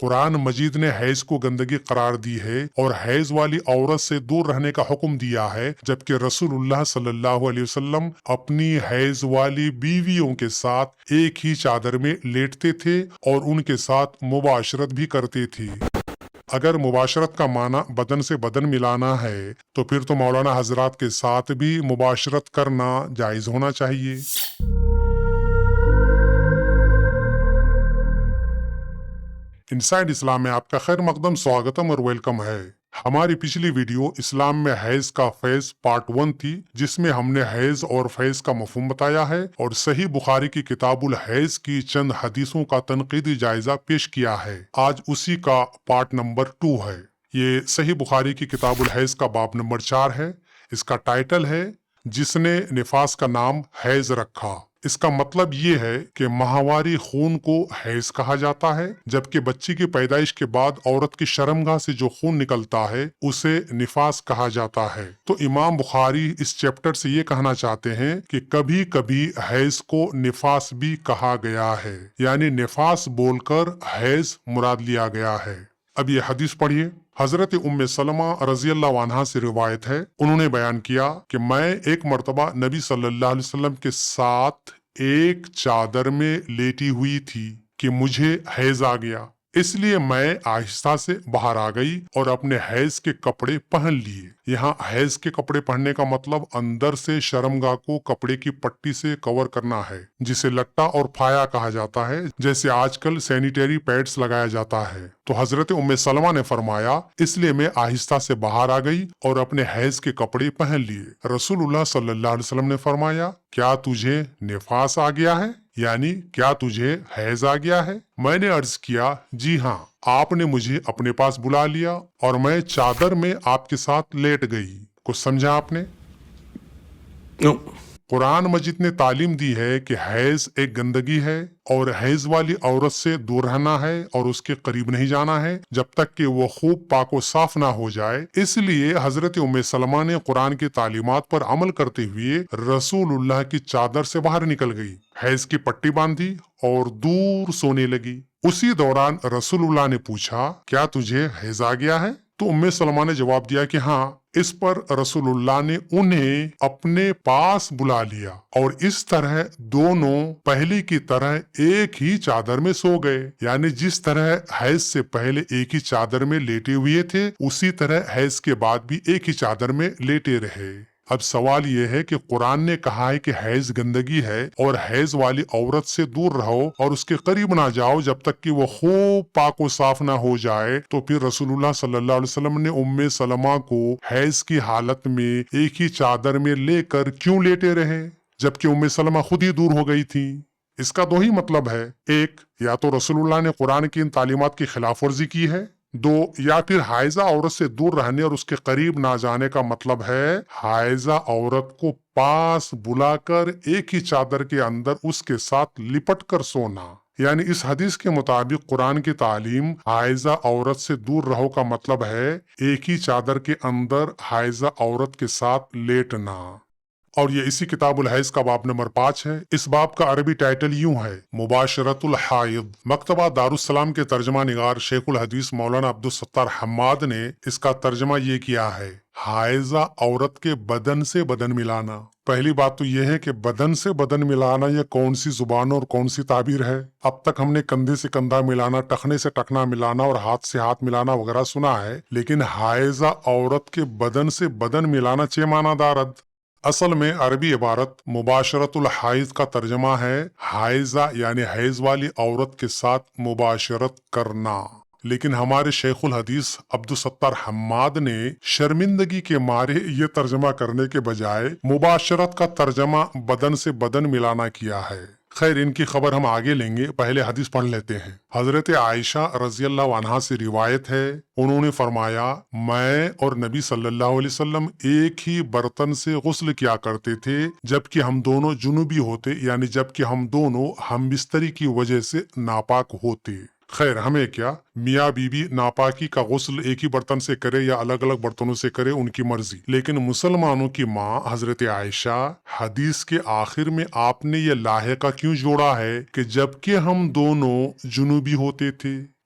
قرآن مجید نے حیض کو گندگی قرار دی ہے اور حیض والی عورت سے دور رہنے کا حکم دیا ہے، جبکہ رسول اللہ صلی اللہ علیہ وسلم اپنی حیض والی بیویوں کے ساتھ ایک ہی چادر میں لیٹتے تھے اور ان کے ساتھ مباشرت بھی کرتے تھے۔ اگر مباشرت کا معنی بدن سے بدن ملانا ہے تو پھر تو مولانا حضرات کے ساتھ بھی مباشرت کرنا جائز ہونا چاہیے۔ انسائیڈ اسلام میں آپ کا خیر مقدم سواگتم اور ویلکم ہے۔ ہماری پچھلی ویڈیو اسلام میں حیض کا فیض پارٹ 1 تھی، جس میں ہم نے حیض اور فیض کا مفہوم بتایا ہے اور صحیح بخاری کی کتاب الحیض کی چند حدیثوں کا تنقیدی جائزہ پیش کیا ہے۔ آج اسی کا پارٹ نمبر 2 ہے۔ یہ صحیح بخاری کی کتاب الحیض کا باب نمبر 4 ہے۔ اس کا ٹائٹل ہے جس نے نفاس کا نام حیض رکھا۔ اس کا مطلب یہ ہے کہ ماہواری خون کو حیض کہا جاتا ہے، جبکہ بچی کی پیدائش کے بعد عورت کی شرمگاہ سے جو خون نکلتا ہے اسے نفاس کہا جاتا ہے۔ تو امام بخاری اس چیپٹر سے یہ کہنا چاہتے ہیں کہ کبھی کبھی حیض کو نفاس بھی کہا گیا ہے، یعنی نفاس بول کر حیض مراد لیا گیا ہے۔ اب یہ حدیث پڑھیے۔ حضرت ام سلمہ رضی اللہ عنہا سے روایت ہے، انہوں نے بیان کیا کہ میں ایک مرتبہ نبی صلی اللہ علیہ وسلم کے ساتھ ایک چادر میں لیٹی ہوئی تھی کہ مجھے حیض آ گیا، اس لیے میں آہستہ سے باہر آ گئی اور اپنے حیض کے کپڑے پہن لیے۔ یہاں حیض کے کپڑے پہننے کا مطلب اندر سے شرمگاہ کو کپڑے کی پٹی سے کور کرنا ہے، جسے لٹا اور پھایا کہا جاتا ہے، جیسے آج کل سینیٹری پیڈز لگایا جاتا ہے۔ تو حضرت ام سلمہ نے فرمایا، اس لیے میں آہستہ سے باہر آ گئی اور اپنے حیض کے کپڑے پہن لیے۔ رسول اللہ صلی اللہ علیہ وسلم نے فرمایا، کیا تجھے نفاس آ گیا ہے؟ یعنی کیا تجھے حیض آ گیا ہے؟ میں نے عرض کیا، جی ہاں۔ آپ نے مجھے اپنے پاس بلا لیا اور میں چادر میں آپ کے ساتھ لیٹ گئی۔ کچھ سمجھا آپ نے؟ قرآن مجید نے تعلیم دی ہے کہ حیض ایک گندگی ہے اور حیض والی عورت سے دور رہنا ہے اور اس کے قریب نہیں جانا ہے جب تک کہ وہ خوب پاک و صاف نہ ہو جائے۔ اس لیے حضرت ام سلمہ نے قرآن کی تعلیمات پر عمل کرتے ہوئے رسول اللہ کی چادر سے باہر نکل گئی، حیض کی پٹی باندھی اور دور سونے لگی۔ اسی دوران رسول اللہ نے پوچھا، کیا تجھے حیض آ گیا ہے؟ تو ام سلمہ نے جواب دیا کہ ہاں۔ اس پر رسول اللہ نے انہیں اپنے پاس بلا لیا اور اس طرح دونوں پہلی کی طرح ایک ہی چادر میں سو گئے، یعنی جس طرح حیض سے پہلے ایک ہی چادر میں لیٹے ہوئے تھے اسی طرح حیض کے بعد بھی ایک ہی چادر میں لیٹے رہے۔ اب سوال یہ ہے کہ قرآن نے کہا ہے کہ حیض گندگی ہے اور حیض والی عورت سے دور رہو اور اس کے قریب نہ جاؤ جب تک کہ وہ خوب پاک و صاف نہ ہو جائے، تو پھر رسول اللہ صلی اللہ علیہ وسلم نے ام سلمہ کو حیض کی حالت میں ایک ہی چادر میں لے کر کیوں لیٹے رہے جبکہ ام سلمہ خود ہی دور ہو گئی تھی؟ اس کا دو ہی مطلب ہے، ایک، یا تو رسول اللہ نے قرآن کی ان تعلیمات کی خلاف ورزی کی ہے، دو، یا پھر حائضہ عورت سے دور رہنے اور اس کے قریب نہ جانے کا مطلب ہے حائضہ عورت کو پاس بلا کر ایک ہی چادر کے اندر اس کے ساتھ لپٹ کر سونا۔ یعنی اس حدیث کے مطابق قرآن کی تعلیم حائضہ عورت سے دور رہو کا مطلب ہے ایک ہی چادر کے اندر حائضہ عورت کے ساتھ لیٹنا۔ اور یہ اسی کتاب الحیض کا باب نمبر 5 ہے۔ اس باب کا عربی ٹائٹل یوں ہے، مباشرت الحائض۔ مکتبہ دارالسلام کے ترجمہ نگار شیخ الحدیث مولانا عبدالستار حماد نے اس کا ترجمہ یہ کیا ہے، حائضہ عورت کے بدن سے بدن ملانا۔ پہلی بات تو یہ ہے کہ بدن سے بدن ملانا یہ کون سی زبان اور کون سی تعبیر ہے؟ اب تک ہم نے کندھے سے کندھا ملانا، ٹخنے سے ٹخنا ملانا اور ہاتھ سے ہاتھ ملانا وغیرہ سنا ہے، لیکن حائضہ عورت کے بدن سے بدن ملانا چے معنی دارد؟ اصل میں عربی عبارت مباشرت الحائض کا ترجمہ ہے حائضہ یعنی حیض والی عورت کے ساتھ مباشرت کرنا، لیکن ہمارے شیخ الحدیث عبدالستار حماد نے شرمندگی کے مارے یہ ترجمہ کرنے کے بجائے مباشرت کا ترجمہ بدن سے بدن ملانا کیا ہے۔ خیر، ان کی خبر ہم آگے لیں گے، پہلے حدیث پڑھ لیتے ہیں۔ حضرت عائشہ رضی اللہ عنہا سے روایت ہے، انہوں نے فرمایا، میں اور نبی صلی اللہ علیہ وسلم ایک ہی برتن سے غسل کیا کرتے تھے جبکہ ہم دونوں جنوبی ہوتے، یعنی جبکہ ہم دونوں ہم بستری کی وجہ سے ناپاک ہوتے۔ خیر، ہمیں کیا، میاں بیوی ناپاکی کا غسل ایک ہی برتن سے کرے یا الگ الگ برتنوں سے کرے، ان کی مرضی، لیکن مسلمانوں کی ماں حضرت عائشہ، حدیث کے آخر میں آپ نے یہ لاحقہ کیوں جوڑا ہے کہ جبکہ ہم دونوں جنوبی ہوتے تھے؟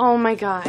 Oh my God.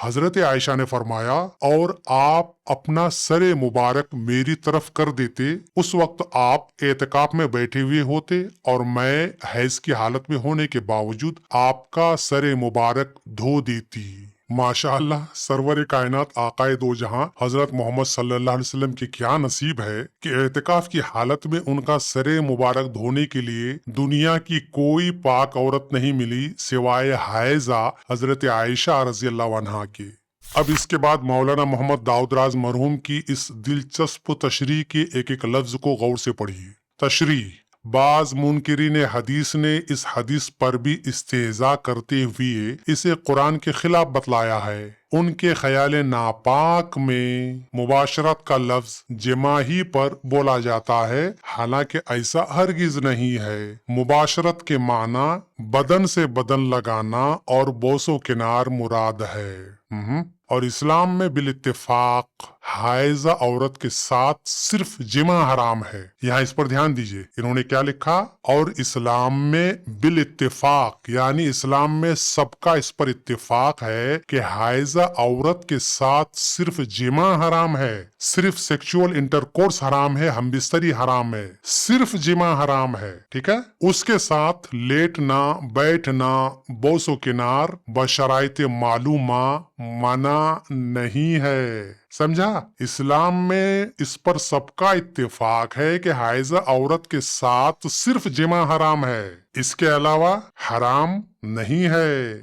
حضرت عائشہ نے فرمایا اور آپ اپنا سر مبارک میری طرف کر دیتے، اس وقت آپ اعتکاف میں بیٹھے ہوئے ہوتے اور میں حیض کی حالت میں ہونے کے باوجود آپ کا سر مبارک دھو دیتی۔ ماشاء اللہ، سرور کائنات آقائے دو جہاں حضرت محمد صلی اللہ علیہ وسلم کی کیا نصیب ہے کہ اعتکاف کی حالت میں ان کا سر مبارک دھونے کے لیے دنیا کی کوئی پاک عورت نہیں ملی سوائے حائضہ حضرت عائشہ رضی اللہ عنہا کے۔ اب اس کے بعد مولانا محمد داؤد راز مرحوم کی اس دلچسپ تشریح کے ایک ایک لفظ کو غور سے پڑھیے۔ تشریح: بعض منکرین حدیث نے اس حدیث پر بھی استہزاء کرتے ہوئے اسے قرآن کے خلاف بتلایا ہے۔ ان کے خیال ناپاک میں مباشرت کا لفظ جماع ہی پر بولا جاتا ہے، حالانکہ ایسا ہرگز نہیں ہے۔ مباشرت کے معنی بدن سے بدن لگانا اور بوس و کنار مراد ہے۔ اور اسلام میں بالاتفاق حائضہ عورت کے ساتھ صرف جماع حرام ہے۔ یہاں اس پر دھیان دیجئے، انہوں نے کیا لکھا؟ اور اسلام میں بالاتفاق، یعنی اسلام میں سب کا اس پر اتفاق ہے کہ حائضہ عورت کے ساتھ صرف جماع حرام ہے، صرف سیکچول انٹرکورس حرام ہے، ہم بستری حرام ہے، صرف جماع حرام ہے، ٹھیک ہے؟ اس کے ساتھ لیٹنا، بیٹھنا، بوس و کنار بشرائط معلومہ منع نہیں ہے۔ سمجھا؟ اسلام میں اس پر سب کا اتفاق ہے کہ حائضہ عورت کے ساتھ صرف جماع حرام ہے، اس کے علاوہ حرام نہیں ہے۔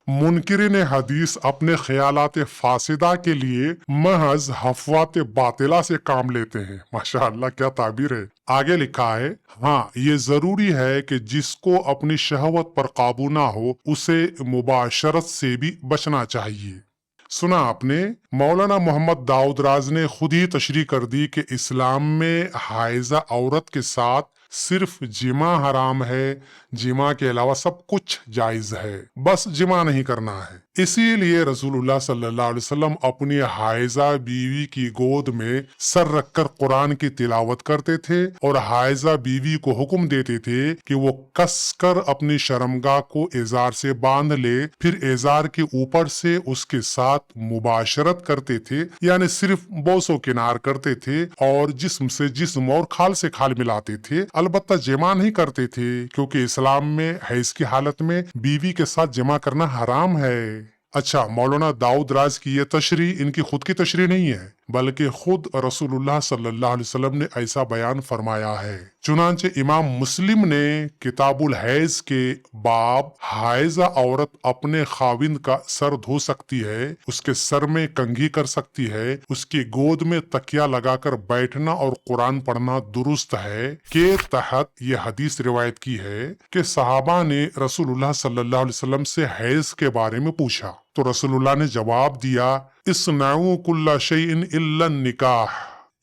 منکرین حدیث اپنے خیالات فاسدہ کے لیے محض حفوات باطلہ سے کام لیتے ہیں۔ ماشاءاللہ، کیا تعبیر ہے۔ آگے لکھا ہے، ہاں یہ ضروری ہے کہ جس کو اپنی شہوت پر قابو نہ ہو اسے مباشرت سے بھی بچنا چاہیے۔ سنا آپ نے، مولانا محمد داؤد راز نے خود ہی تشریح کر دی کہ اسلام میں حائضہ عورت کے ساتھ صرف جماع حرام ہے، جماع کے علاوہ سب کچھ جائز ہے، بس جماع نہیں کرنا ہے۔ اسی لیے رسول اللہ صلی اللہ علیہ وسلم اپنی حائضہ بیوی کی گود میں سر رکھ کر قرآن کی تلاوت کرتے تھے اور حائضہ بیوی کو حکم دیتے تھے کہ وہ کس کر اپنی شرمگاہ کو ازار سے باندھ لے، پھر ازار کے اوپر سے اس کے ساتھ مباشرت کرتے تھے، یعنی صرف بوس و کنار کرتے تھے اور جسم سے جسم اور کھال سے کھال ملاتے تھے، البتہ جماع نہیں کرتے تھے، کیونکہ اسلام میں حیض کی حالت میں بیوی کے ساتھ جماع کرنا حرام ہے۔ اچھا، مولانا داؤد راز کی یہ تشریح ان کی خود کی تشریح نہیں ہے، بلکہ خود رسول اللہ صلی اللہ علیہ وسلم نے ایسا بیان فرمایا ہے۔ چنانچہ امام مسلم نے کتاب الحیض کے باب حائضہ عورت اپنے خاوند کا سر دھو سکتی ہے، اس کے سر میں کنگھی کر سکتی ہے، اس کی گود میں تکیہ لگا کر بیٹھنا اور قرآن پڑھنا درست ہے کے تحت یہ حدیث روایت کی ہے کہ صحابہ نے رسول اللہ صلی اللہ علیہ وسلم سے حیض کے بارے میں پوچھا تو رسول اللہ نے جواب دیا، اصنعوا کل شیء الا النکاح،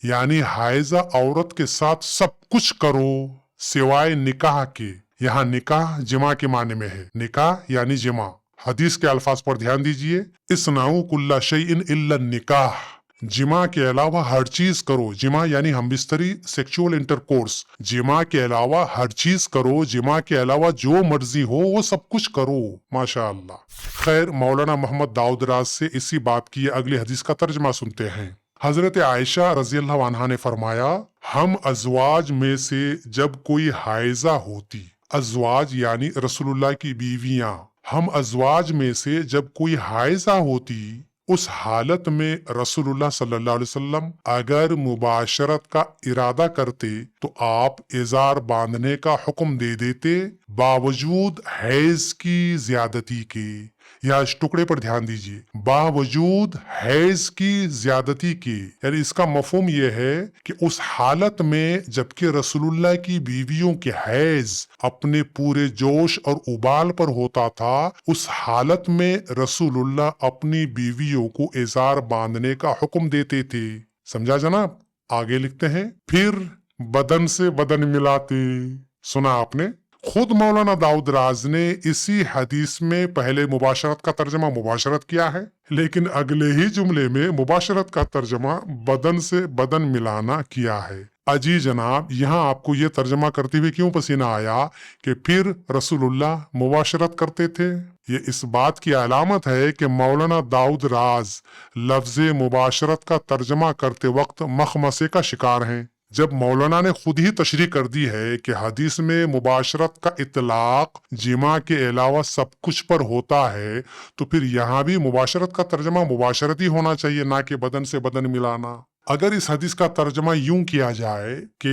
یعنی حائضہ عورت کے ساتھ سب کچھ کرو سوائے نکاح کے۔ یہاں نکاح جماع کے معنی میں ہے، نکاح یعنی جماع۔ حدیث کے الفاظ پر دھیان دیجئے، اصنعوا کل شیء الا النکاح، جماع کے علاوہ ہر چیز کرو، جماع یعنی ہم بستری سیکچول انٹرکورس، جماع کے علاوہ ہر چیز کرو، جماع کے علاوہ جو مرضی ہو وہ سب کچھ کرو۔ ماشاءاللہ۔ خیر، مولانا محمد داؤد راز سے اسی بات کی اگلی حدیث کا ترجمہ سنتے ہیں۔ حضرت عائشہ رضی اللہ عنہا نے فرمایا، ہم ازواج میں سے جب کوئی حائضہ ہوتی، ازواج یعنی رسول اللہ کی بیویاں، ہم ازواج میں سے جب کوئی حائضہ ہوتی، اس حالت میں رسول اللہ صلی اللہ علیہ وسلم اگر مباشرت کا ارادہ کرتے تو آپ ازار باندھنے کا حکم دے دیتے باوجود حیض کی زیادتی کے۔ یہاں اس ٹکڑے پر دھیان دیجیے، باوجود حیض کی زیادتی کے، یعنی اس کا مفہوم یہ ہے کہ اس حالت میں جبکہ رسول اللہ کی بیویوں کے حیض اپنے پورے جوش اور ابال پر ہوتا تھا، اس حالت میں رسول اللہ اپنی بیویوں کو ازار باندھنے کا حکم دیتے تھے۔ سمجھا جناب؟ آگے لکھتے ہیں، پھر بدن سے بدن ملاتے۔ سنا آپ نے؟ خود مولانا داؤد راز نے اسی حدیث میں پہلے مباشرت کا ترجمہ مباشرت کیا ہے، لیکن اگلے ہی جملے میں مباشرت کا ترجمہ بدن سے بدن ملانا کیا ہے۔ اجی جناب، یہاں آپ کو یہ ترجمہ کرتے ہوئے کیوں پسینہ آیا کہ پھر رسول اللہ مباشرت کرتے تھے؟ یہ اس بات کی علامت ہے کہ مولانا داؤد راز لفظ مباشرت کا ترجمہ کرتے وقت مخمسے کا شکار ہیں۔ جب مولانا نے خود ہی تشریح کر دی ہے کہ حدیث میں مباشرت کا اطلاق جماع کے علاوہ سب کچھ پر ہوتا ہے، تو پھر یہاں بھی مباشرت کا ترجمہ مباشرت ہی ہونا چاہیے، نہ کہ بدن سے بدن ملانا۔ اگر اس حدیث کا ترجمہ یوں کیا جائے کہ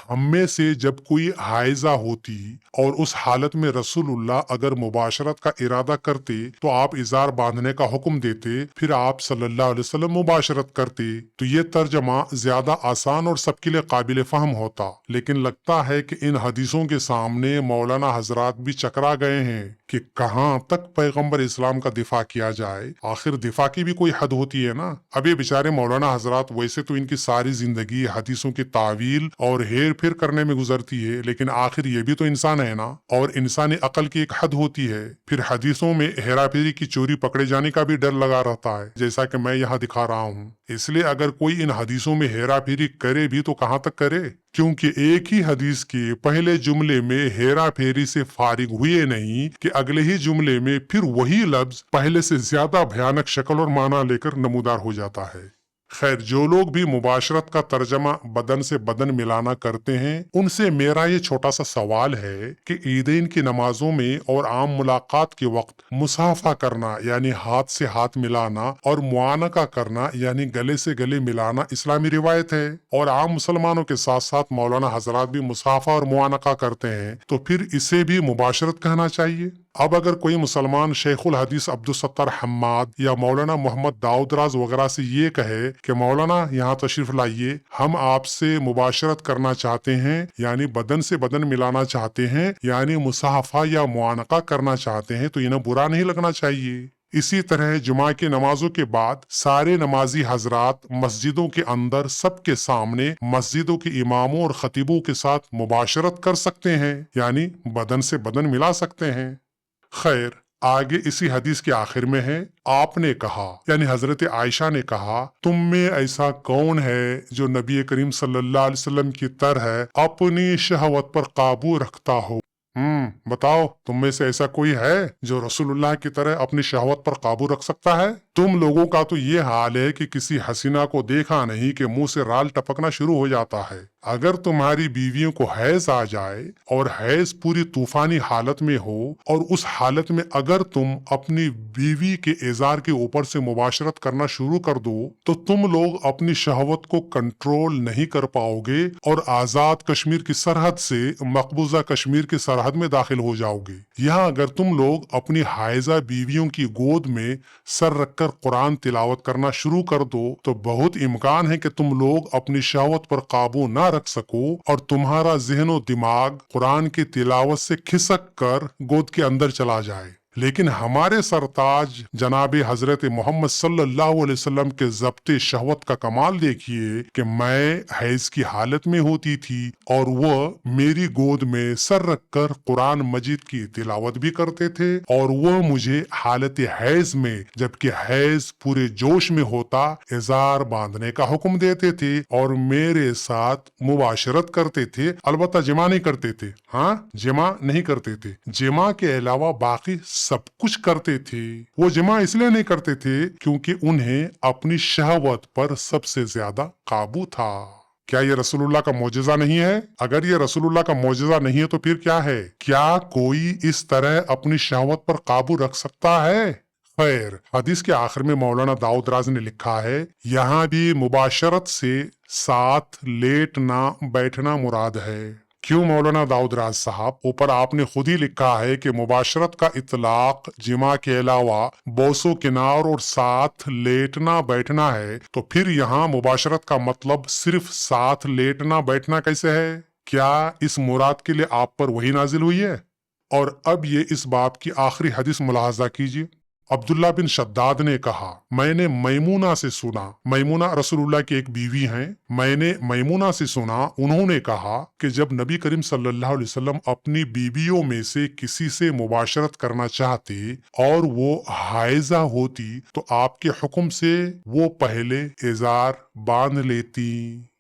ہم میں سے جب کوئی حائضہ ہوتی اور اس حالت میں رسول اللہ اگر مباشرت کا ارادہ کرتے تو آپ ازار باندھنے کا حکم دیتے، پھر آپ صلی اللہ علیہ وسلم مباشرت کرتے، تو یہ ترجمہ زیادہ آسان اور سب کے لیے قابل فہم ہوتا۔ لیکن لگتا ہے کہ ان حدیثوں کے سامنے مولانا حضرات بھی چکرا گئے ہیں کہ کہاں تک پیغمبر اسلام کا دفاع کیا جائے۔ آخر دفاع کی بھی کوئی حد ہوتی ہے نا۔ اب یہ بیچارے مولانا حضرات ویسے تو ان کی ساری زندگی حدیثوں کی تعویل اور ہیر پھیر کرنے میں گزرتی ہے، لیکن آخر یہ بھی تو انسان ہے نا، اور انسانی عقل کی ایک حد ہوتی ہے۔ پھر حدیثوں میں ہیرا پھیری کی چوری پکڑے جانے کا بھی ڈر لگا رہتا ہے، جیسا کہ میں یہاں دکھا رہا ہوں۔ اس لیے اگر کوئی ان حدیثوں میں ہیرا پھیری کرے بھی تو کہاں تک کرے، کیونکہ ایک ہی حدیث کے پہلے جملے میں ہیرا پھیری سے فارغ ہوئے نہیں کہ اگلے ہی جملے میں پھر وہی لفظ پہلے سے زیادہ بھیانک شکل اور معنی لے کر نمودار ہو جاتا ہے۔ خیر، جو لوگ بھی مباشرت کا ترجمہ بدن سے بدن ملانا کرتے ہیں، ان سے میرا یہ چھوٹا سا سوال ہے کہ عیدین کی نمازوں میں اور عام ملاقات کے وقت مصافحہ کرنا یعنی ہاتھ سے ہاتھ ملانا اور معانقہ کرنا یعنی گلے سے گلے ملانا اسلامی روایت ہے، اور عام مسلمانوں کے ساتھ ساتھ مولانا حضرات بھی مصافحہ اور معانقہ کرتے ہیں، تو پھر اسے بھی مباشرت کہنا چاہیے۔ اب اگر کوئی مسلمان شیخ الحدیث عبدالستار حماد یا مولانا محمد داؤد راز وغیرہ سے یہ کہے کہ مولانا یہاں تشریف لائیے، ہم آپ سے مباشرت کرنا چاہتے ہیں یعنی بدن سے بدن ملانا چاہتے ہیں یعنی مصافحہ یا معانقہ کرنا چاہتے ہیں، تو انہیں برا نہیں لگنا چاہیے۔ اسی طرح جمعہ کی نمازوں کے بعد سارے نمازی حضرات مسجدوں کے اندر سب کے سامنے مسجدوں کے اماموں اور خطیبوں کے ساتھ مباشرت کر سکتے ہیں یعنی بدن سے بدن ملا سکتے ہیں۔ خیر، آگے اسی حدیث کے آخر میں ہے، آپ نے کہا یعنی حضرت عائشہ نے کہا، تم میں ایسا کون ہے جو نبی کریم صلی اللہ علیہ وسلم کی طرح اپنی شہوت پر قابو رکھتا ہو؟ بتاؤ، تم میں سے ایسا کوئی ہے جو رسول اللہ کی طرح اپنی شہوت پر قابو رکھ سکتا ہے؟ تم لوگوں کا تو یہ حال ہے کہ کسی حسینہ کو دیکھا نہیں کہ منہ سے رال ٹپکنا شروع ہو جاتا ہے۔ اگر تمہاری بیویوں کو حیض آ جائے اور حیض پوری طوفانی حالت میں ہو، اور اس حالت میں اگر تم اپنی بیوی کے ازار کے اوپر سے مباشرت کرنا شروع کر دو تو تم لوگ اپنی شہوت کو کنٹرول نہیں کر پاؤ گے اور آزاد کشمیر کی سرحد سے مقبوضہ کشمیر کی سرحد میں داخل ہو جاؤ گے۔ یہاں اگر تم لوگ اپنی حائضہ بیویوں کی گود میں سر رکھ کر قرآن تلاوت کرنا شروع کر دو تو بہت امکان ہے کہ تم لوگ اپنی شہوت پر قابو نہ رکھ سکو اور تمہارا ذہن و دماغ قرآن کی تلاوت سے کھسک کر گود کے اندر چلا جائے۔ لیکن ہمارے سرتاج جناب حضرت محمد صلی اللہ علیہ وسلم کے ضبط شہوت کا کمال دیکھیے کہ میں حیض کی حالت میں ہوتی تھی اور وہ میری گود میں سر رکھ کر قرآن مجید کی تلاوت بھی کرتے تھے، اور وہ مجھے حالت حیض میں جبکہ حیض پورے جوش میں ہوتا ازار باندھنے کا حکم دیتے تھے اور میرے ساتھ مباشرت کرتے تھے، البتہ جماع نہیں کرتے تھے۔ ہاں، جماع نہیں کرتے تھے، جماع کے علاوہ باقی سب کچھ کرتے تھے۔ وہ جماع اس لیے نہیں کرتے تھے کیونکہ انہیں اپنی شہوت پر سب سے زیادہ قابو تھا۔ کیا یہ رسول اللہ کا معجزہ نہیں ہے؟ اگر یہ رسول اللہ کا معجزہ نہیں ہے تو پھر کیا ہے؟ کیا کوئی اس طرح اپنی شہوت پر قابو رکھ سکتا ہے؟ خیر، حدیث کے آخر میں مولانا داؤد راز نے لکھا ہے، یہاں بھی مباشرت سے ساتھ لیٹنا بیٹھنا مراد ہے۔ کیوں مولانا داؤد راز صاحب؟ اوپر آپ نے خود ہی لکھا ہے کہ مباشرت کا اطلاق جماع کے علاوہ بوس و کنار اور ساتھ لیٹنا بیٹھنا ہے، تو پھر یہاں مباشرت کا مطلب صرف ساتھ لیٹنا بیٹھنا کیسے ہے؟ کیا اس مراد کے لیے آپ پر وحی نازل ہوئی ہے؟ اور اب یہ اس باب کی آخری حدیث ملاحظہ کیجیے۔ عبداللہ بن شداد نے کہا، میں نے میمونہ سے سنا، میمونہ رسول اللہ کی ایک بیوی ہیں، میں نے میمونہ سے سنا، انہوں نے کہا کہ جب نبی کریم صلی اللہ علیہ وسلم اپنی بیویوں میں سے کسی سے مباشرت کرنا چاہتے اور وہ حائضہ ہوتی تو آپ کے حکم سے وہ پہلے ازار باندھ لیتی۔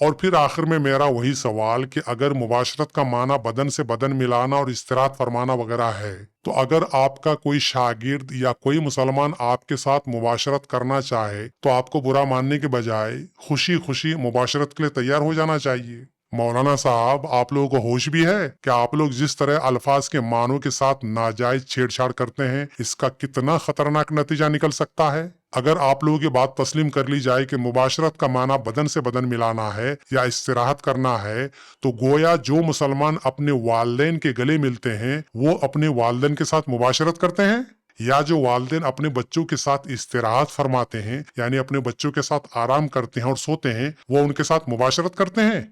اور پھر آخر میں میرا وہی سوال کہ اگر مباشرت کا معنی بدن سے بدن ملانا اور استراحت فرمانا وغیرہ ہے، تو اگر آپ کا کوئی شاگرد یا کوئی مسلمان آپ کے ساتھ مباشرت کرنا چاہے تو آپ کو برا ماننے کے بجائے خوشی خوشی مباشرت کے لیے تیار ہو جانا چاہیے۔ مولانا صاحب، آپ لوگوں کو ہوش بھی ہے کہ آپ لوگ جس طرح الفاظ کے معنوں کے ساتھ ناجائز چھیڑ چھاڑ کرتے ہیں، اس کا کتنا خطرناک نتیجہ نکل سکتا ہے؟ اگر آپ لوگوں کی بات تسلیم کر لی جائے کہ مباشرت کا معنی بدن سے بدن ملانا ہے یا استراحت کرنا ہے، تو گویا جو مسلمان اپنے والدین کے گلے ملتے ہیں وہ اپنے والدین کے ساتھ مباشرت کرتے ہیں، یا جو والدین اپنے بچوں کے ساتھ استراحت فرماتے ہیں یعنی اپنے بچوں کے ساتھ آرام کرتے ہیں اور سوتے ہیں، وہ ان کے ساتھ مباشرت کرتے ہیں۔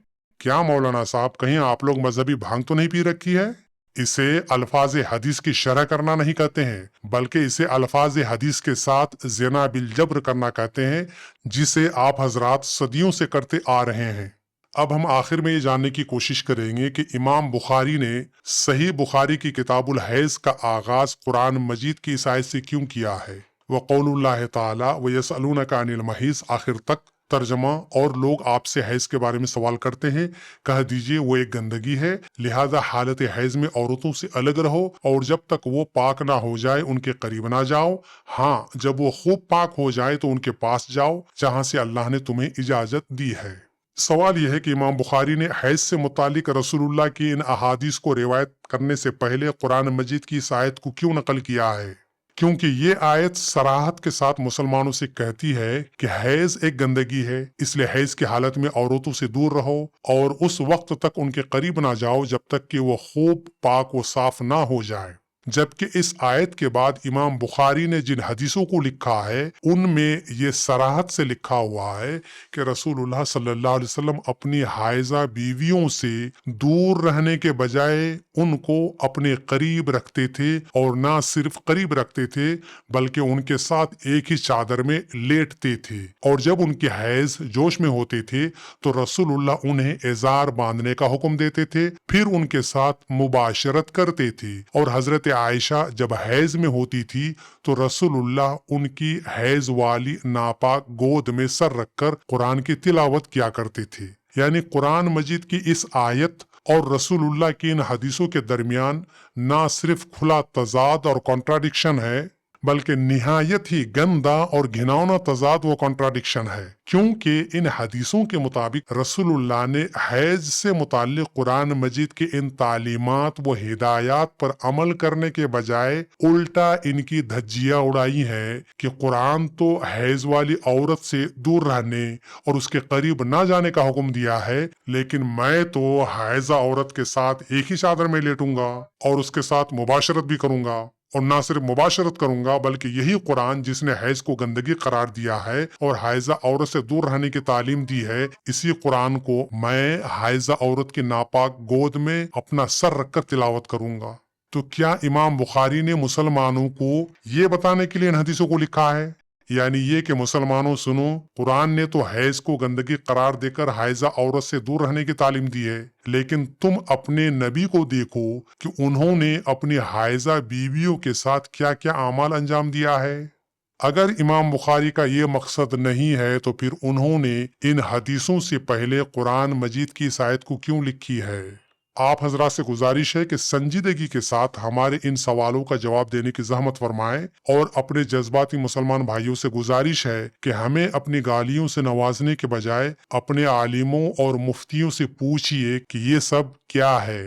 کیا مولانا صاحب کہیں آپ لوگ مذہبی بھانگ تو نہیں پی رکھی ہے؟ اسے الفاظ حدیث کی شرح کرنا نہیں کہتے ہیں، بلکہ اسے الفاظ حدیث کے ساتھ زنا بالجبر کرنا کہتے ہیں، جسے آپ حضرات صدیوں سے کرتے آ رہے ہیں۔ اب ہم آخر میں یہ جاننے کی کوشش کریں گے کہ امام بخاری نے صحیح بخاری کی کتاب الحیض کا آغاز قرآن مجید کی اس آیت سے کیوں کیا ہے؟ وقول اللہ تعالی وَيَسْأَلُونَكَ عَنِ الْمَحِيضِ آخر تک ترجمہ۔ اور لوگ آپ سے حیض کے بارے میں سوال کرتے ہیں، کہہ دیجئے وہ ایک گندگی ہے، لہذا حالت حیض میں عورتوں سے الگ رہو اور جب تک وہ پاک نہ ہو جائے ان کے قریب نہ جاؤ۔ ہاں، جب وہ خوب پاک ہو جائے تو ان کے پاس جاؤ جہاں سے اللہ نے تمہیں اجازت دی ہے۔ سوال یہ ہے کہ امام بخاری نے حیض سے متعلق رسول اللہ کی ان احادیث کو روایت کرنے سے پہلے قرآن مجید کی اس آیت کو کیوں نقل کیا ہے؟ کیونکہ یہ آیت صراحت کے ساتھ مسلمانوں سے کہتی ہے کہ حیض ایک گندگی ہے، اس لیے حیض کی حالت میں عورتوں سے دور رہو اور اس وقت تک ان کے قریب نہ جاؤ جب تک کہ وہ خوب پاک و صاف نہ ہو جائے۔ جبکہ اس آیت کے بعد امام بخاری نے جن حدیثوں کو لکھا ہے ان میں یہ صراحت سے لکھا ہوا ہے کہ رسول اللہ صلی اللہ علیہ وسلم اپنی حائضہ بیویوں سے دور رہنے کے بجائے ان کو اپنے قریب رکھتے تھے، اور نہ صرف قریب رکھتے تھے بلکہ ان کے ساتھ ایک ہی چادر میں لیٹتے تھے، اور جب ان کے حیض جوش میں ہوتے تھے تو رسول اللہ انہیں ازار باندھنے کا حکم دیتے تھے، پھر ان کے ساتھ مباشرت کرتے تھے، اور حضرت عائشہ جب حیض میں ہوتی تھی تو رسول اللہ ان کی حیض والی ناپاک گود میں سر رکھ کر قرآن کی تلاوت کیا کرتے تھے۔ یعنی قرآن مجید کی اس آیت اور رسول اللہ کی ان حدیثوں کے درمیان نہ صرف کھلا تضاد اور کنٹراڈکشن ہے بلکہ نہایت ہی گندا اور گھناؤنا تضاد و کنٹراڈکشن ہے، کیونکہ ان حدیثوں کے مطابق رسول اللہ نے حیض سے متعلق قرآن مجید کے ان تعلیمات و ہدایات پر عمل کرنے کے بجائے الٹا ان کی دھجیاں اڑائی ہیں کہ قرآن تو حیض والی عورت سے دور رہنے اور اس کے قریب نہ جانے کا حکم دیا ہے، لیکن میں تو حائضہ عورت کے ساتھ ایک ہی چادر میں لیٹوں گا اور اس کے ساتھ مباشرت بھی کروں گا، اور نہ صرف مباشرت کروں گا بلکہ یہی قرآن جس نے حیض کو گندگی قرار دیا ہے اور حائضہ عورت سے دور رہنے کی تعلیم دی ہے، اسی قرآن کو میں حائضہ عورت کی ناپاک گود میں اپنا سر رکھ کر تلاوت کروں گا۔ تو کیا امام بخاری نے مسلمانوں کو یہ بتانے کے لیے ان حدیثوں کو لکھا ہے؟ یعنی یہ کہ مسلمانوں سنو، قرآن نے تو حیض کو گندگی قرار دے کر حائضہ عورت سے دور رہنے کی تعلیم دی ہے، لیکن تم اپنے نبی کو دیکھو کہ انہوں نے اپنی حائضہ بیویوں کے ساتھ کیا کیا اعمال انجام دیا ہے۔ اگر امام بخاری کا یہ مقصد نہیں ہے تو پھر انہوں نے ان حدیثوں سے پہلے قرآن مجید کی اس آیت کو کیوں لکھی ہے؟ آپ حضرات سے گزارش ہے کہ سنجیدگی کے ساتھ ہمارے ان سوالوں کا جواب دینے کی زحمت فرمائیں، اور اپنے جذباتی مسلمان بھائیوں سے گزارش ہے کہ ہمیں اپنی گالیوں سے نوازنے کے بجائے اپنے عالموں اور مفتیوں سے پوچھئے کہ یہ سب کیا ہے۔